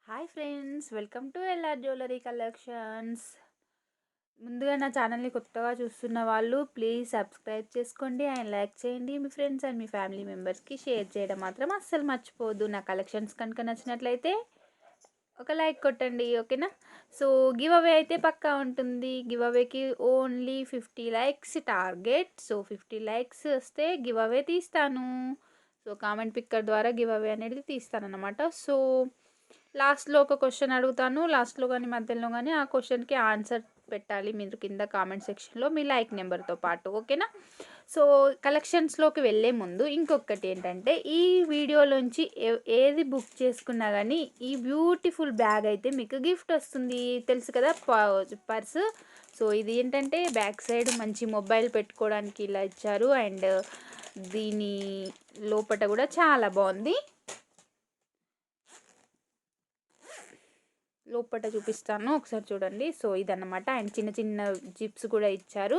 Hi friends, welcome to LR jewellery collections. ముందుగా నా ఛానల్ని కొత్తగా చూస్తున్న వాళ్ళు ప్లీజ్ సబ్స్క్రైబ్ చేసుకోండి అండ్ లైక్ చేయండి. మీ ఫ్రెండ్స్ అండ్ మీ ఫ్యామిలీ మెంబర్స్కి షేర్ చేయడం మాత్రం అస్సలు మర్చిపోవద్దు. నా కలెక్షన్స్ కనుక నచ్చినట్లయితే ఒక లైక్ కొట్టండి, ఓకేనా? సో గివ్ అవే అయితే పక్కా ఉంటుంది. గివ్ అవేకి only 50 likes target. So 50 likes వస్తే గివ్ అవే తీస్తాను. సో కామెంట్ పిక్కర్ ద్వారా గివ్ అవే అనేది తీస్తాను అనమాట. సో లాస్ట్లో ఒక క్వశ్చన్ అడుగుతాను, లాస్ట్లో కానీ మధ్యలో కానీ ఆ క్వశ్చన్కి ఆన్సర్ పెట్టాలి మీరు కింద కామెంట్ సెక్షన్లో మీ లైక్ నెంబర్తో పాటు, ఓకేనా? సో కలెక్షన్స్లోకి వెళ్ళే ముందు ఇంకొకటి ఏంటంటే, ఈ వీడియోలోంచి ఏది బుక్ చేసుకున్నా కానీ ఈ బ్యూటిఫుల్ బ్యాగ్ అయితే మీకు గిఫ్ట్ వస్తుంది. తెలుసు కదా, పర్స్. సో ఇది ఏంటంటే బ్యాక్ సైడ్ మంచి మొబైల్ పెట్టుకోవడానికి ఇలా ఇచ్చారు. అండ్ దీని లోపట కూడా చాలా బాగుంది. లోపట చూపిస్తాను, ఒకసారి చూడండి. సో ఇదన్నమాట. అండ్ చిన్న చిన్న జిప్స్ కూడా ఇచ్చారు,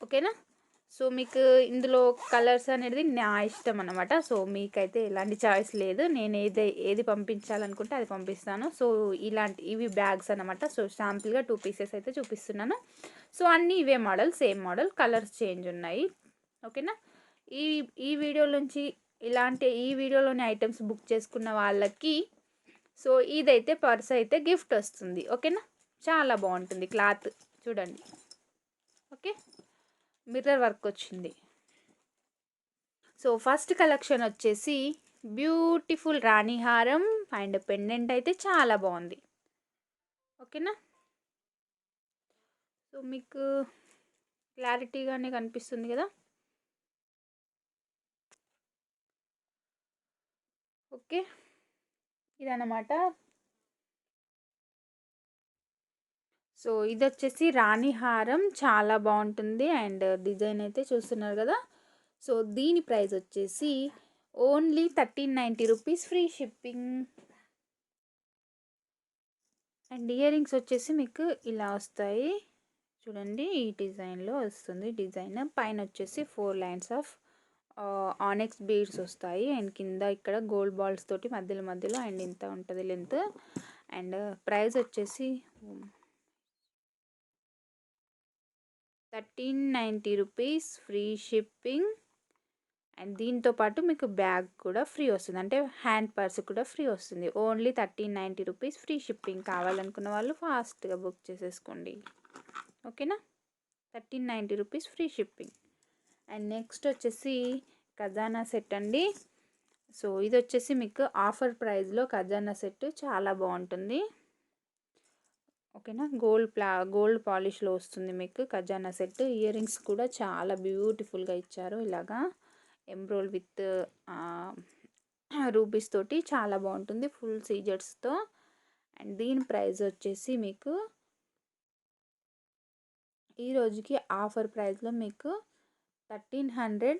ఓకేనా? సో మీకు ఇందులో కలర్స్ అనేది నా ఇష్టం అనమాట. సో మీకైతే ఎలాంటి చాయిస్ లేదు. నేను ఏది పంపించాలనుకుంటే అది పంపిస్తాను. సో ఇవి బ్యాగ్స్ అనమాట. సో శాంపుల్గా 2 పీసెస్ అయితే చూపిస్తున్నాను. సో అన్నీ ఇవే model, same model, colours change ఉన్నాయి, ఓకేనా? ఈ ఈ వీడియో నుంచి ఈ వీడియోలోని ఐటమ్స్ బుక్ చేసుకున్న వాళ్ళకి సో ఇదైతే పర్స్ అయితే గిఫ్ట్ వస్తుంది, ఓకేనా? చాలా బాగుంటుంది క్లాత్, చూడండి. ఓకే, మిర్రర్ వర్క్ వచ్చింది. సో ఫస్ట్ కలెక్షన్ వచ్చేసి బ్యూటిఫుల్ రాణి హారం అండ్ పెండెంట్ అయితే చాలా బాగుంది, ఓకేనా? సో మీకు క్లారిటీగానే కనిపిస్తుంది కదా. ఓకే, ఇదన్నమాట. సో ఇది వచ్చేసి రాణి హారం, చాలా బాగుంటుంది. అండ్ డిజైన్ అయితే చూస్తున్నారు కదా. సో దీని ప్రైస్ వచ్చేసి only 1390 rupees, free shipping. And ear rings వచ్చేసి మీకు ఇలా వస్తాయి, చూడండి. ఈ డిజైన్లో వస్తుంది. డిజైన్ పైన వచ్చేసి 4 లైన్స్ ఆఫ్ ఆనెక్స్ బీడ్స్ వస్తాయి. అండ్ కింద ఇక్కడ గోల్డ్ బాల్స్ తోటి మధ్యలో మధ్యలో అండ్ ఇంత ఉంటుంది లెంత్. అండ్ ప్రైస్ వచ్చేసి 1390 రూపీస్, ఫ్రీ షిప్పింగ్. అండ్ దీంతో పాటు మీకు బ్యాగ్ కూడా ఫ్రీ వస్తుంది, అంటే హ్యాండ్ పర్స్ కూడా ఫ్రీ వస్తుంది. Only 1390 rupees, free shipping. కావాలనుకున్న వాళ్ళు ఫాస్ట్గా బుక్ చేసేసుకోండి, ఓకేనా? 1390 rupees, free shipping. And next వచ్చేసి ఖజానా సెట్ అండి. సో ఇది వచ్చేసి మీకు ఆఫర్ ప్రైస్లో ఖజానా సెట్ చాలా బాగుంటుంది, ఓకేనా? గోల్డ్ పాలిష్లో వస్తుంది మీకు ఖజానా సెట్. ఇయర్ రింగ్స్ కూడా చాలా బ్యూటిఫుల్గా ఇచ్చారు, ఇలాగా ఎంబ్రోల్ విత్ రూబీస్ తోటి చాలా బాగుంటుంది, ఫుల్ సీజర్స్తో. అండ్ దీని ప్రైస్ వచ్చేసి మీకు ఈ రోజుకి ఆఫర్ ప్రైస్లో మీకు 1300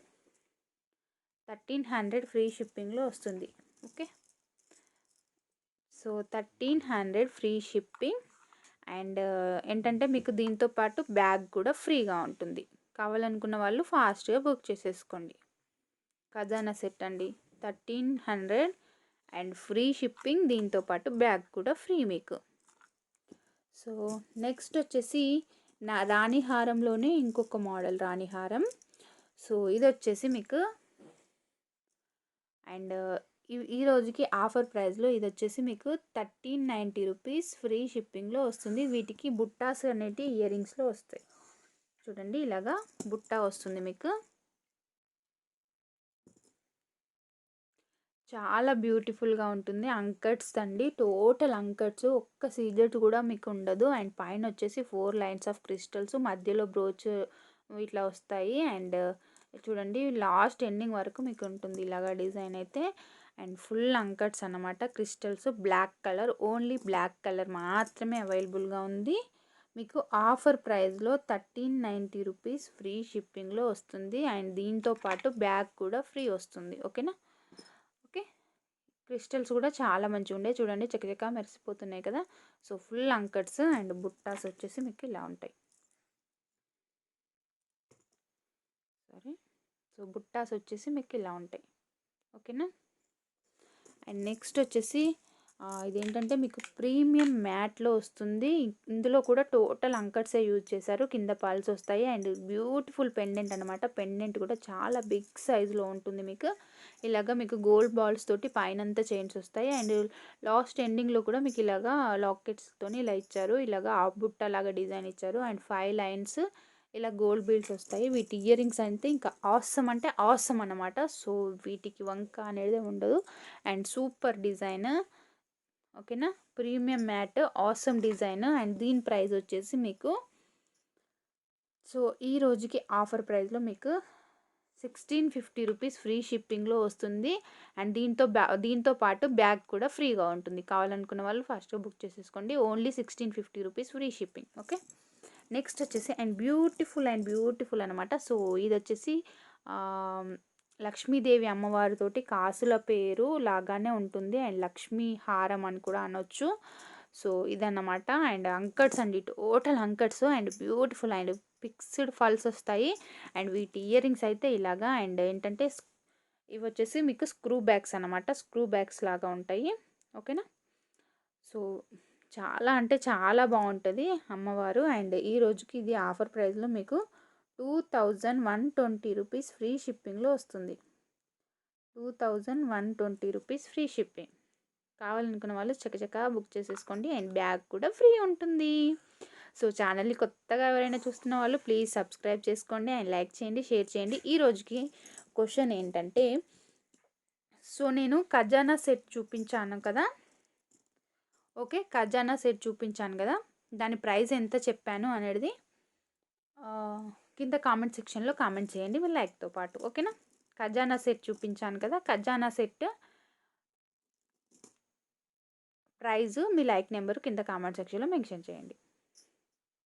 ఫ్రీ షిప్పింగ్లో వస్తుంది, okay? So 1300 free shipping. And ఏంటంటే మీకు దీంతో పాటు బ్యాగ్ కూడా ఫ్రీగా ఉంటుంది. కావాలనుకున్న వాళ్ళు ఫాస్ట్గా బుక్ చేసేసుకోండి. ఖజానా సెట్ అండి, 1300 అండ్ ఫ్రీ షిప్పింగ్. దీంతో పాటు బ్యాగ్ కూడా ఫ్రీ మీకు. సో నెక్స్ట్ వచ్చేసి నా రాణి హారంలోనే ఇంకొక మోడల్ రాణి హారం. సో ఇది వచ్చేసి మీకు అండ్ ఈ రోజుకి ఆఫర్ ప్రైస్లో ఇది వచ్చేసి మీకు 1390 రూపీస్, ఫ్రీ షిప్పింగ్లో వస్తుంది. వీటికి బుట్టాస్ అనేవి ఇయర్ రింగ్స్లో వస్తాయి, చూడండి. ఇలాగా బుట్ట వస్తుంది మీకు, చాలా బ్యూటిఫుల్గా ఉంటుంది. అంకట్స్ అండి, టోటల్ అంకట్స్, ఒక్క సీజెట్ కూడా మీకు ఉండదు. అండ్ పైన వచ్చేసి 4 లైన్స్ ఆఫ్ క్రిస్టల్స్, మధ్యలో బ్రోచ్ ఇట్లా వస్తాయి. అండ్ చూడండి లాస్ట్ ఎండింగ్ వరకు మీకు ఉంటుంది ఇలాగా డిజైన్ అయితే. అండ్ ఫుల్ అంకట్స్ అన్నమాట, crystals, black colour, only black colour మాత్రమే అవైలబుల్గా ఉంది. మీకు ఆఫర్ ప్రైస్లో 1390 రూపీస్, ఫ్రీ షిప్పింగ్లో వస్తుంది. అండ్ దీంతో పాటు బ్యాగ్ కూడా ఫ్రీ వస్తుంది, ఓకేనా? ఓకే, క్రిస్టల్స్ కూడా చాలా మంచిగా ఉండే, చూడండి చకచకా మెరిసిపోతున్నాయి కదా. సో ఫుల్ అంకట్స్ అండ్ బుట్టాస్ వచ్చేసి మీకు ఇలా ఉంటాయి, సరే. సో బుట్టాస్ వచ్చేసి మీకు ఇలా ఉంటాయి, ఓకేనా? అండ్ నెక్స్ట్ వచ్చేసి ఇదేంటంటే మీకు ప్రీమియం మ్యాట్లో వస్తుంది. ఇందులో కూడా టోటల్ అంకట్సే యూజ్ చేశారు. కింద పర్ల్స్ వస్తాయి అండ్ బ్యూటిఫుల్ పెండెంట్ అనమాట. పెండెంట్ కూడా చాలా బిగ్ సైజులో ఉంటుంది మీకు. ఇలాగా మీకు గోల్డ్ బాల్స్ తోటి పైనంతా చైన్స్ వస్తాయి అండ్ లాస్ట్ ఎండింగ్లో కూడా మీకు ఇలాగా లాకెట్స్తోని ఇలా ఇచ్చారు. ఇలాగా హాఫ్ బుట్ట లాగా డిజైన్ ఇచ్చారు అండ్ 5 లైన్స్ ఇలా గోల్డ్ బీడ్స్ వస్తాయి. వీటి ఇయర్ రింగ్స్ అయితే ఇంకా ఆసమ్ అంటే ఆసమ్ అనమాట. సో వీటికి వంక అనేది ఉండదు అండ్ సూపర్ డిజైన్. ఓకేనా, premium matte awesome design and దీని ప్రైస్ వచ్చేసి మీకు సో ఈ రోజుకి ఆఫర్ ప్రైస్లో మీకు 1650 రూపీస్ ఫ్రీ షిప్పింగ్లో వస్తుంది అండ్ దీంతో పాటు బ్యాగ్ కూడా ఫ్రీగా ఉంటుంది. కావాలనుకున్న వాళ్ళు ఫస్ట్ బుక్ చేసేసుకోండి. Only 1650 rupees free shipping. Okay, next వచ్చేసి అండ్ బ్యూటిఫుల్ అనమాట. సో ఇది వచ్చేసి లక్ష్మీదేవి అమ్మవారితోటి కాసుల పేరు లాగానే ఉంటుంది అండ్ లక్ష్మీ హారం అని కూడా అనొచ్చు. సో ఇదన్నమాట అండ్ అంకట్స్ అండి, total uncuts and beautiful and fixed falls వస్తాయి అండ్ వీటి ఇయర్ రింగ్స్ అయితే ఇలాగా అండ్ ఏంటంటే ఇవి వచ్చేసి మీకు స్క్రూ బ్యాగ్స్ అనమాట. స్క్రూ బ్యాగ్స్ లాగా ఉంటాయి. ఓకేనా, సో చాలా అంటే చాలా బాగుంటుంది అమ్మవారు అండ్ ఈ రోజుకి ఇది ఆఫర్ ప్రైస్లో మీకు 2120 రూపీస్ ఫ్రీ షిప్పింగ్లో వస్తుంది. 2120 రూపీస్ ఫ్రీ షిప్పింగ్. కావాలనుకున్న వాళ్ళు చకచకా బుక్ చేసేసుకోండి అండ్ బ్యాగ్ కూడా ఫ్రీ ఉంటుంది. సో ఛానల్ని కొత్తగా ఎవరైనా చూస్తున్న వాళ్ళు ప్లీజ్ సబ్స్క్రైబ్ చేసుకోండి అండ్ లైక్ చేయండి, షేర్ చేయండి. ఈ రోజుకి క్వశ్చన్ ఏంటంటే సో నేను ఖజానా సెట్ చూపించాను కదా. ఓకే, ఖజానా సెట్ చూపించాను కదా, దాని ప్రైస్ ఎంత చెప్పాను అనేది కింద కామెంట్ సెక్షన్లో కామెంట్ చేయండి మీ లైక్తో పాటు. ఓకేనా, ఖజానా సెట్ చూపించాను కదా, ఖజానా సెట్ ప్రైజు మీ లైక్ నెంబరు కింద కామెంట్ సెక్షన్లో మెన్షన్ చేయండి.